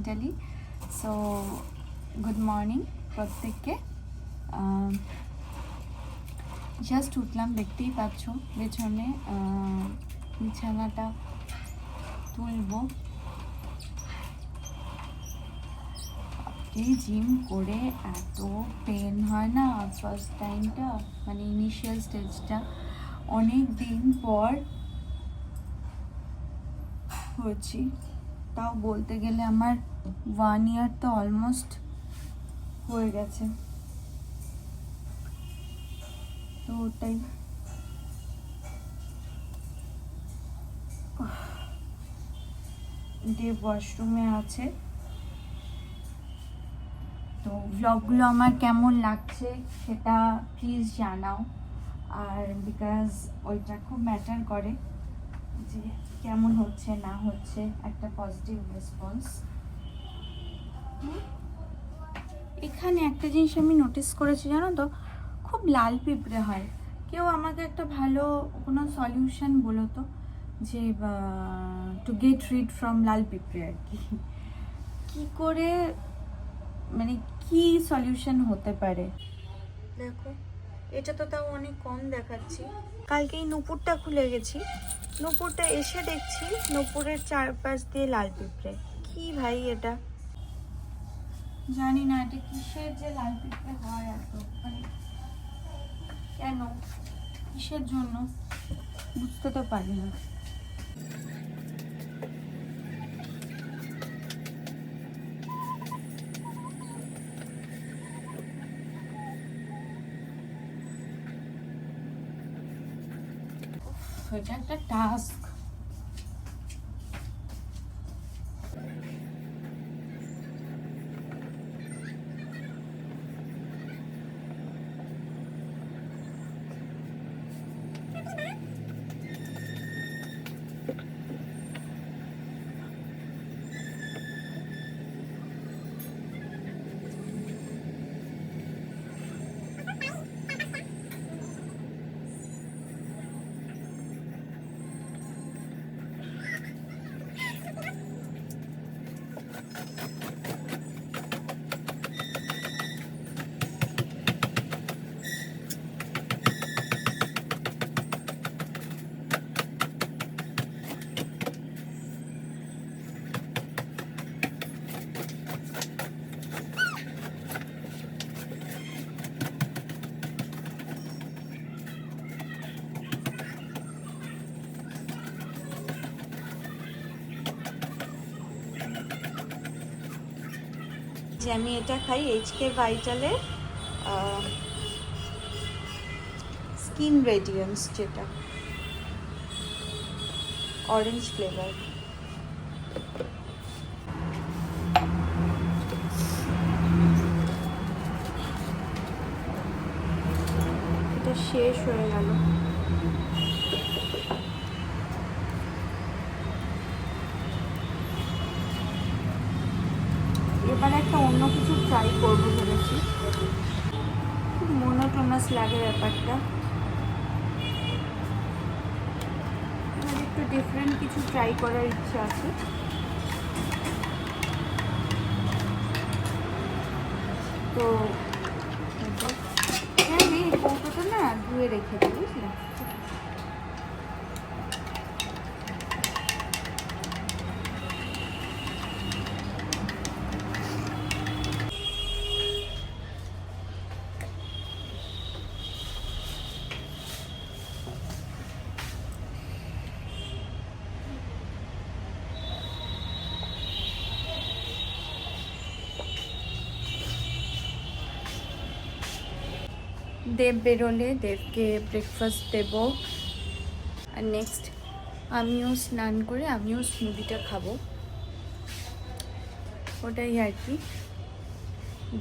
Mentally. So good morning প্রত্যেককে। Just উঠলাম, দেখতেই পাচ্ছ পেছনে বিছানাটা তুলবো। এই জিম করে এত পেন হয় না ফার্স্ট টাইমটা, মানে ইনিশিয়াল স্টেজটা অনেক দিন পর হচ্ছি। তাও বলতে গেলে আমার 1 ইয়ার তো অলমোস্ট হয়ে গেছে। তো ওটাই দেব ওয়াশরুমে আছে। তো ভ্লগগুলো আমার কেমন লাগছে সেটা প্লিজ জানাও। আর বিকজ ওইটা খুব ম্যাটার করে যে কেমন হচ্ছে না হচ্ছে, একটা পজিটিভ রেসপন্স। এখানে একটা জিনিস আমি নোটিস করেছি জানো তো, খুব লাল পিঁপড়ে হয়। কেউ আমাকে একটা ভালো কোনো সলিউশন বলো তো, যে টু গেট রিড ফ্রম লাল পিঁপড়ে আর কি। কী করে, মানে কি সলিউশন হতে পারে? দেখো এটা তো তাও অনেক কম দেখাচ্ছি। কালকেই নুপুরটা খুলে গেছি, নুপুরটা এসে দেখছি নুপুরের চারপাশ দিয়ে লাল পিঁপড়ে। কি ভাই এটা, জানি না এটা কিসের যে লাল পিঁপড়ে হয় এত, মানে কেন, কিসের জন্য বুঝতে তো পারি না। এটা একটা টাস্ক। যে আমি এটা খাই এইচকে ভাইটালের স্কিন রেডিয়েন্স, যেটা অরেঞ্জ ফ্লেভার। এটা শেষ হয়ে গেল। এবার একটা অন্য কিছু ট্রাই করবো ভেবেছি। খুব মোনোটোনাস লাগে ব্যাপারটা, এবার একটু ডিফারেন্ট কিছু ট্রাই করার ইচ্ছা আছে। তো হ্যাঁ, এই কৌটোটা না ধুয়ে রেখে দিই, বুঝলে? দেব বেরোলে দেবকে ব্রেকফাস্ট দেব, আর নেক্সট আমিও স্নান করে আমিও স্মুদিটা খাবো, ওটাই আর কি।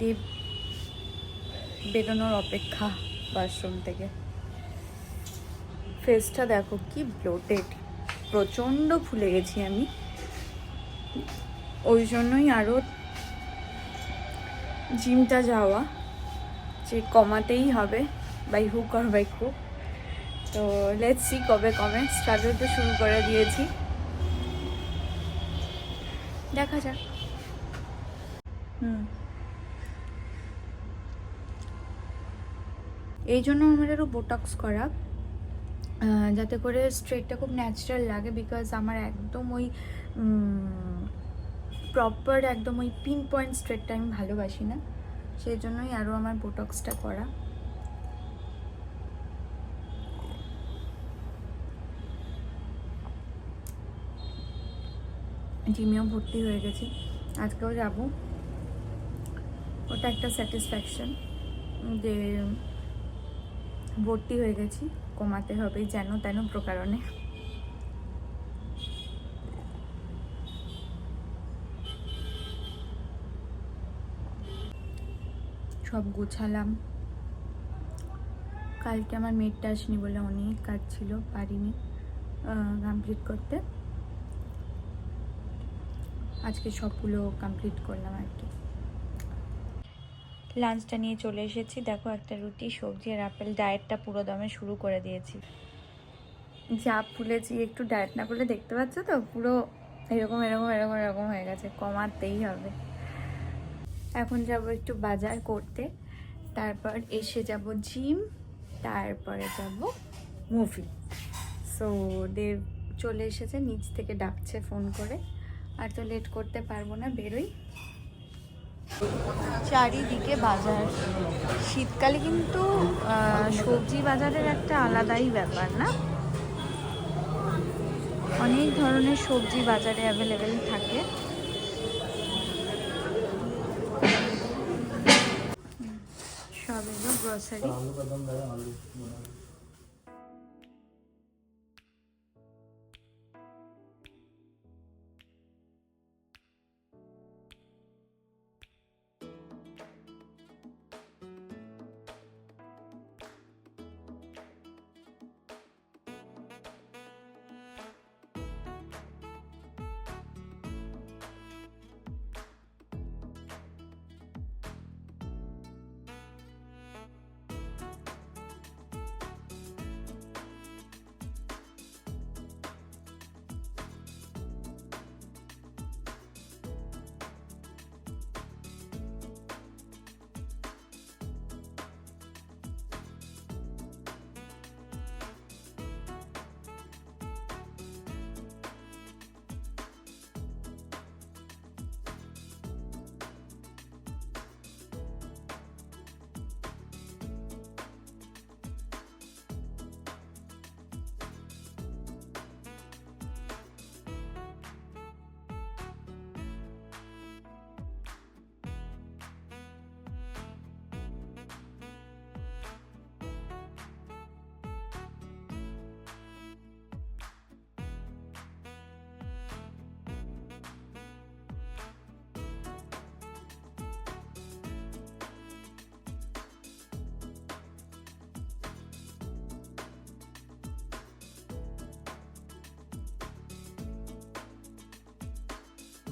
দেব বেরোনোর অপেক্ষা ওয়াশরুম থেকে। ফেসটা দেখো কি ব্লোটেড, প্রচণ্ড ফুলে গেছি আমি, ওই জন্যই আরও জিমটা যাওয়া, যে কমাতেই হবে by hook or by crook. তো লেটস সি কবে কমে। স্টার্টার তো শুরু করে দিয়েছি, দেখা যাক। এই জন্য আমার আরও বোটক্স করা, যাতে করে স্ট্রেটটা খুব ন্যাচারাল লাগে, বিকজ আমার একদম ওই প্রপার একদম ওই পিন পয়েন্ট স্ট্রেটটা আমি ভালোবাসি না, সেই জন্যই আরও আমার বোটক্সটা করা। জিমেও ভর্তি হয়ে গেছি, আজকেও যাব, ওটা একটা স্যাটিসফ্যাকশন যে ভর্তি হয়ে গেছি, কমাতে হবে যেন তেন প্রকারণে। সব গোছালাম, কালকে আমার মেয়েটা আসেনি বলে অনেক কাজ ছিল, পারিনি কমপ্লিট করতে, আজকে সবগুলো কমপ্লিট করলাম আর কি। লাঞ্চটা নিয়ে চলে এসেছি, দেখো একটা রুটি, সবজি আর আপেল। ডায়েটটা পুরো দমে শুরু করে দিয়েছি, যা ফুলেছি, একটু ডায়েট না করলে দেখতে পাচ্ছ তো পুরো এরকম এরকম এরকম এরকম হয়ে গেছে, কমাতেই হবে। এখন যাব একটু বাজার করতে, তারপর এসে যাব জিম, তারপরে যাব মুভি। সো দেব চলে এসেছে, নিচ থেকে ডাকছে ফোন করে, আর তো লেট করতে পারবো না, বেরোই। চারিদিকে বাজার, শীতকালে কিন্তু সবজি বাজারের একটা আলাদাই ব্যাপার না, অনেক ধরনের সবজি বাজারে অ্যাভেলেবেল থাকে। সব এলো গ্রসারি।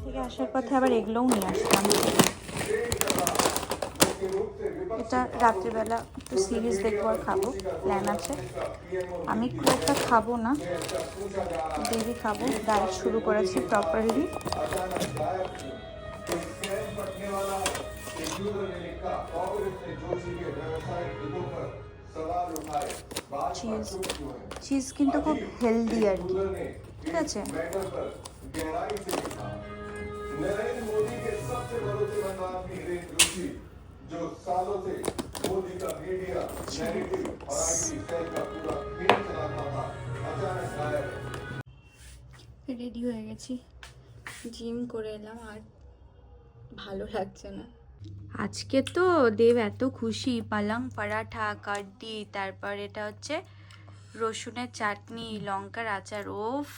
থেকে আসার পথে আবার এগুলোও নিয়ে আসলাম। এটা রাত্রিবেলা একটু সিরিজ দেখবো আর খাবো, প্ল্যান আছে। আমি খুব একটা খাবো না, দেরি খাবো, ডায়েট শুরু করেছি প্রপারলি। চিজ চিজ কিন্তু খুব হেলদি আর কি, ঠিক আছে। नरेंद्र मोदी के सबसे भरोसेमंद आदमी नरेंद्र जोशी, जो सालों से मोदी का मीडिया नैरेटिव और आईटी सेल का पूरा खेल चलाता था, अचानक गायब। রেডি হয়ে গেছি, জিম করে এলাম, আর ভালো লাগছে না। আজকে তো দেব এত খুশি, পালং পরাঠা, কাড্ডি, তারপর এটা হচ্ছে রসুনের চাটনি, লঙ্কার আচার, ওফ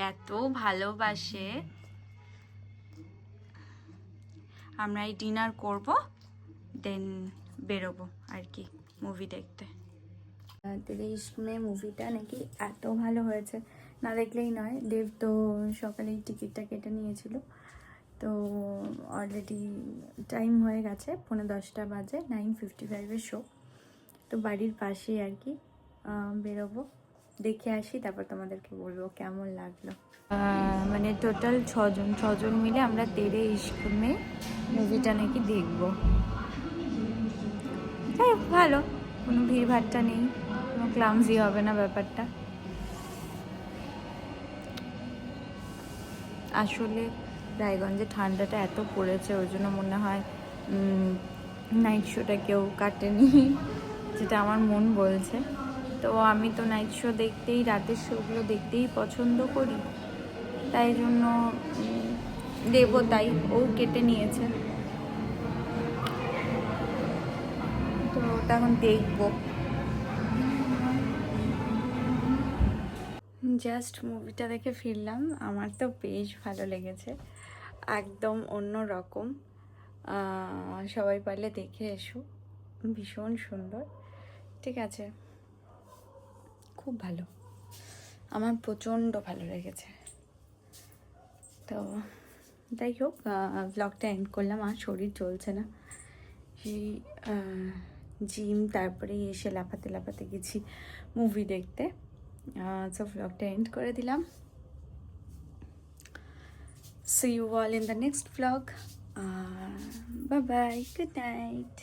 এত ভালোবাসে। আমরা এই ডিনার করব, দেন বেরোবো আর কি মুভি দেখতে। মে মুভিটা নাকি এত ভালো হয়েছে, না দেখলেই নয়। দেব তো সকালেই টিকিটটা কেটে নিয়েছিল, তো অলরেডি টাইম হয়ে গেছে, 10:45 বাজে, 9:55 শো। তো বাড়ির পাশেই আর কি বেরোবো, দেখে আসি, তারপর তোমাদেরকে বলবো কেমন লাগলো। মানে টোটাল ছজন মিলে আমরা তেরে ইশক মে মুভিটা নাকি দেখবো। তাই ভালো, কোনো ভিড়ভাট্টা নেই, কোনো ক্লামজি হবে না ব্যাপারটা। আসলে রায়গঞ্জে ঠান্ডাটা এত পড়েছে, ওই জন্য মনে হয় নাইট শোটা কেউ কাটেনি, যেটা আমার মন বলছে। তো আমি তো নাইট শো দেখতেই, রাতের শোগুলো দেখতেই পছন্দ করি, তাই জন্য দেবো, তাই ও কেটে নিয়েছে। তো ওটা এখন দেখবো। জাস্ট মুভিটা দেখে ফিরলাম, আমার তো বেশ ভালো লেগেছে, একদম অন্য রকম। সবাই পারলে দেখে এসো, ভীষণ সুন্দর। ঠিক আছে, খুব ভালো, আমার প্রচণ্ড ভালো লেগেছে। তো যাই হোক, ব্লগটা এন্ড করলাম। আর শরীর চলছে না, সেই জিম, তারপরে এসে লাফাতে লাফাতে গেছি মুভি দেখতে। সো ব্লগটা এন্ড করে দিলাম। See you all in the next vlog. Bye bye. Good night.